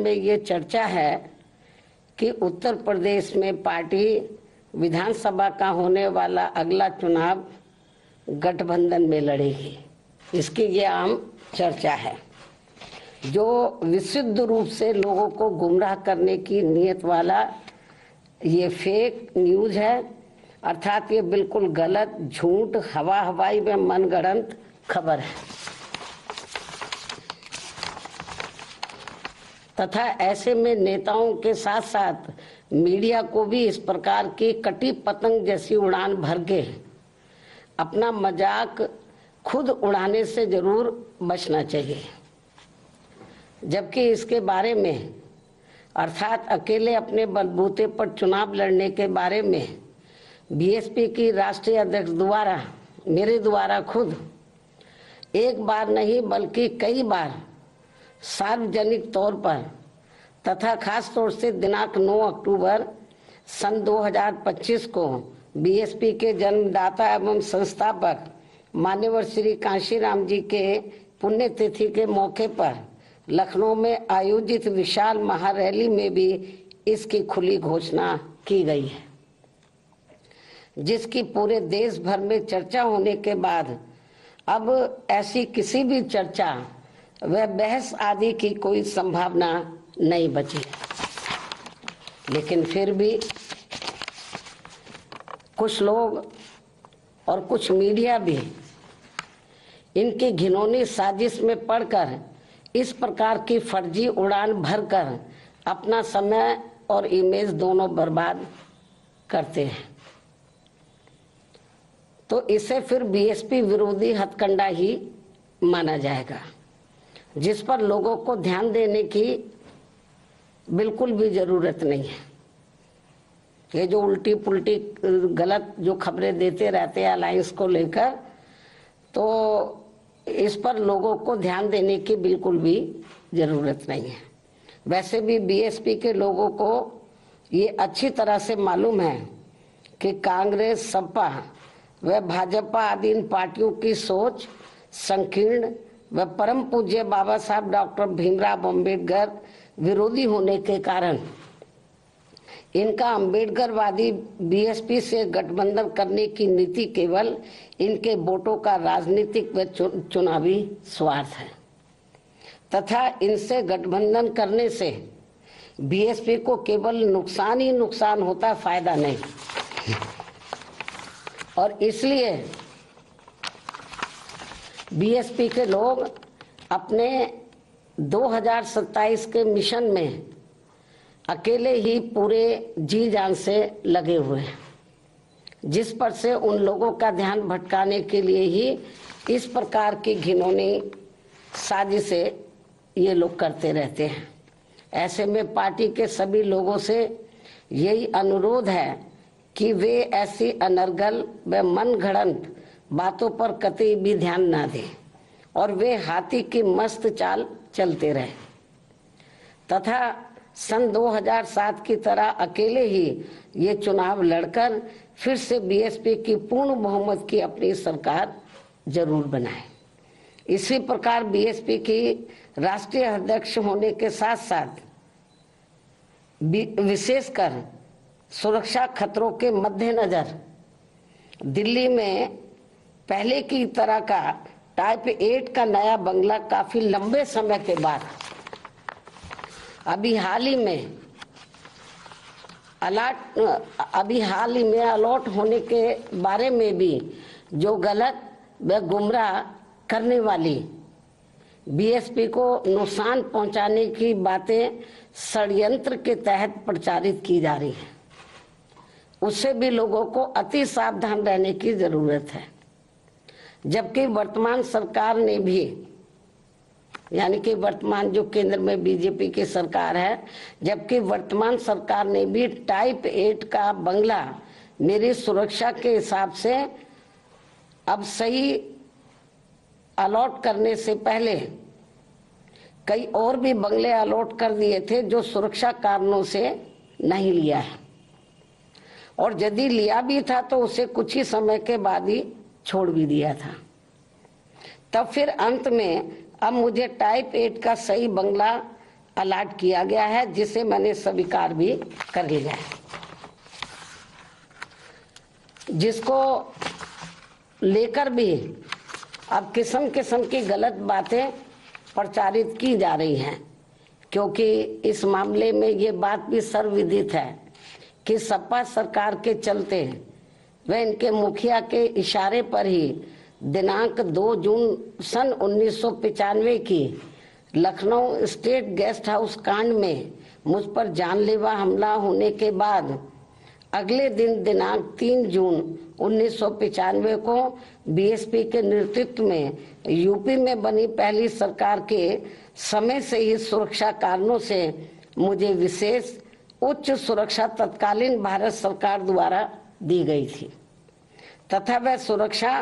में ये चर्चा है कि उत्तर प्रदेश में पार्टी विधानसभा का होने वाला अगला चुनाव गठबंधन में लड़ेगी। इसकी ये आम चर्चा है, जो विशुद्ध रूप से लोगों को गुमराह करने की नीयत वाला ये फेक न्यूज है। अर्थात ये बिल्कुल गलत, झूठ, हवाई में मनगढ़ंत खबर है तथा ऐसे में नेताओं के साथ साथ मीडिया को भी इस प्रकार की कटी पतंग जैसी उड़ान भर के अपना मजाक खुद उड़ाने से जरूर बचना चाहिए। जबकि इसके बारे में अर्थात अकेले अपने बलबूते पर चुनाव लड़ने के बारे में बीएसपी की राष्ट्रीय अध्यक्ष द्वारा मेरे द्वारा खुद एक बार नहीं बल्कि कई बार सार्वजनिक तौर पर तथा खास तौर से दिनांक 9 अक्टूबर सन 2025 को बीएसपी के जन्मदाता एवं संस्थापक मान्यवर श्री कांशीराम जी के पुण्यतिथि के मौके पर लखनऊ में आयोजित विशाल महारैली में भी इसकी खुली घोषणा की गई है, जिसकी पूरे देश भर में चर्चा होने के बाद अब ऐसी किसी भी चर्चा व बहस आदि की कोई संभावना नहीं बची। लेकिन फिर भी कुछ लोग और कुछ मीडिया भी इनकी घिनौनी साजिश में पड़कर इस प्रकार की फर्जी उड़ान भरकर अपना समय और इमेज दोनों बर्बाद करते हैं। तो इसे फिर बीएसपी विरोधी हथकंडा ही माना जाएगा, जिस पर लोगों को ध्यान देने की बिल्कुल भी जरूरत नहीं है। ये जो उल्टी पुल्टी गलत जो खबरें देते रहते हैं अलायंस को लेकर, तो इस पर लोगों को ध्यान देने की बिल्कुल भी जरूरत नहीं है। वैसे भी बीएसपी के लोगों को ये अच्छी तरह से मालूम है कि कांग्रेस, सपा व भाजपा आदि इन पार्टियों की सोच संकीर्ण व परम पूज्य बाबा साहब डॉक्टर भीमराव अम्बेडकर विरोधी होने के कारण इनका अम्बेडकरवादी बीएसपी से गठबंधन करने की नीति केवल इनके वोटों का राजनीतिक व चुनावी स्वार्थ है तथा इनसे गठबंधन करने से बीएसपी को केवल नुकसान ही नुकसान होता, फायदा नहीं। और इसलिए बीएसपी के लोग अपने 2027 के मिशन में अकेले ही पूरे जी जान से लगे हुए हैं, जिस पर से उन लोगों का ध्यान भटकाने के लिए ही इस प्रकार की घिनौनी साजिशें ये लोग करते रहते हैं। ऐसे में पार्टी के सभी लोगों से यही अनुरोध है कि वे ऐसी अनर्गल व मनगढ़ंत बातों पर कतई भी ध्यान ना दें और वे हाथी की मस्त चाल चलते रहे तथा सन 2007 की तरह अकेले ही ये चुनाव लड़कर फिर से बीएसपी की पूर्ण बहुमत की अपनी सरकार जरूर बनाए। इसी प्रकार बीएसपी की राष्ट्रीय अध्यक्ष होने के साथ साथ विशेषकर सुरक्षा खतरों के मद्देनजर दिल्ली में पहले की तरह का टाइप 8 का नया बंगला काफी लंबे समय के बाद अभी हाल ही में अलॉट होने के बारे में भी जो गलत व गुमराह करने वाली बीएसपी को नुकसान पहुंचाने की बातें षड्यंत्र के तहत प्रचारित की जा रही है, उससे भी लोगों को अति सावधान रहने की जरूरत है। जबकि वर्तमान सरकार ने भी, यानी कि वर्तमान जो केंद्र में बीजेपी की सरकार है, जबकि वर्तमान सरकार ने भी टाइप 8 का बंगला मेरी सुरक्षा के हिसाब से अब सही अलॉट करने से पहले कई और भी बंगले अलॉट कर दिए थे जो सुरक्षा कारणों से नहीं लिया है, और यदि लिया भी था तो उसे कुछ ही समय के बाद ही छोड़ भी दिया था। तब फिर अंत में अब मुझे टाइप 8 का सही बंगला अलॉट किया गया है, जिसे मैंने स्वीकार भी कर लिया है। जिसको लेकर भी अब किस्म किस्म की गलत बातें प्रचारित की जा रही हैं, क्योंकि इस मामले में ये बात भी सर्वविदित है कि सपा सरकार के चलते व इनके मुखिया के इशारे पर ही दिनांक 2 जून सन 1995 की लखनऊ स्टेट गेस्ट हाउस कांड में मुझ पर जानलेवा हमला होने के बाद अगले दिन दिनांक 3 जून 1995 को बीएसपी के नेतृत्व में यूपी में बनी पहली सरकार के समय से ही सुरक्षा कारणों से मुझे विशेष उच्च सुरक्षा तत्कालीन भारत सरकार द्वारा दी गई थी तथा वह सुरक्षा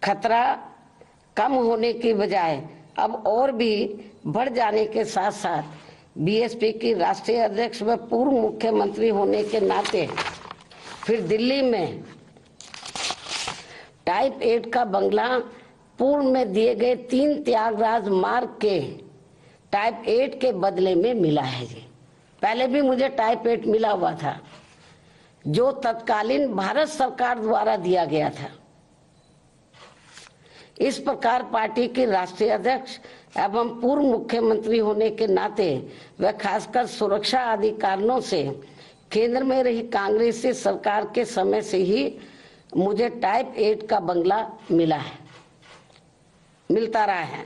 खतरा कम होने की बजाय अब और भी बढ़ जाने के साथ साथ बीएसपी की राष्ट्रीय अध्यक्ष व पूर्व मुख्यमंत्री होने के नाते फिर दिल्ली में टाइप 8 का बंगला पूर्व में दिए गए 3 त्यागराज मार्ग के टाइप 8 के बदले में मिला है जी। पहले भी मुझे टाइप 8 मिला हुआ था जो तत्कालीन भारत सरकार द्वारा दिया गया था। इस प्रकार पार्टी की राष्ट्रीय अध्यक्ष एवं पूर्व मुख्यमंत्री होने के नाते व खासकर सुरक्षा आदि कारणों से केंद्र में रही कांग्रेसी सरकार के समय से ही मुझे टाइप 8 का बंगला मिलता रहा है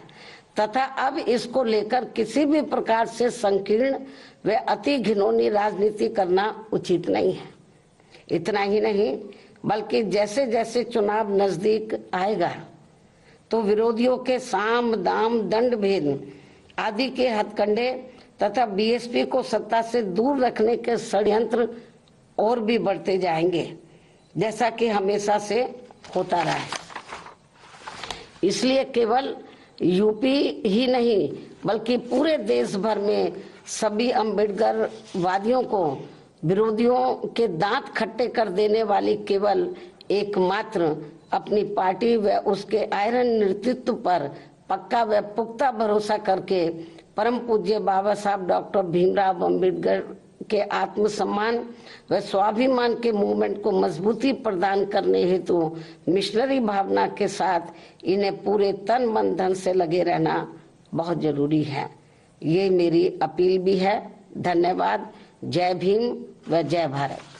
तथा अब इसको लेकर किसी भी प्रकार से संकीर्ण व अति घिनौनी राजनीति करना उचित नहीं है। इतना ही नहीं बल्कि जैसे जैसे चुनाव नजदीक आएगा तो विरोधियों के साम दाम दंड भेद आदि के हथकंडे तथा बीएसपी को सत्ता से दूर रखने के षड्यंत्र और भी बढ़ते जाएंगे, जैसा कि हमेशा से होता रहा है। इसलिए केवल यूपी ही नहीं बल्कि पूरे देश भर में सभी अम्बेडकर वादियों को विरोधियों के दांत खट्टे कर देने वाली केवल एकमात्र अपनी पार्टी व उसके आयरन नेतृत्व पर पक्का व पुख्ता भरोसा करके परम पूज्य बाबा साहब डॉक्टर भीमराव अम्बेडकर के आत्मसम्मान व स्वाभिमान के मूवमेंट को मजबूती प्रदान करने हेतु मिशनरी भावना के साथ इन्हें पूरे तन मन धन से लगे रहना बहुत जरूरी है। ये मेरी अपील भी है। धन्यवाद। जय भीम व जय भारत।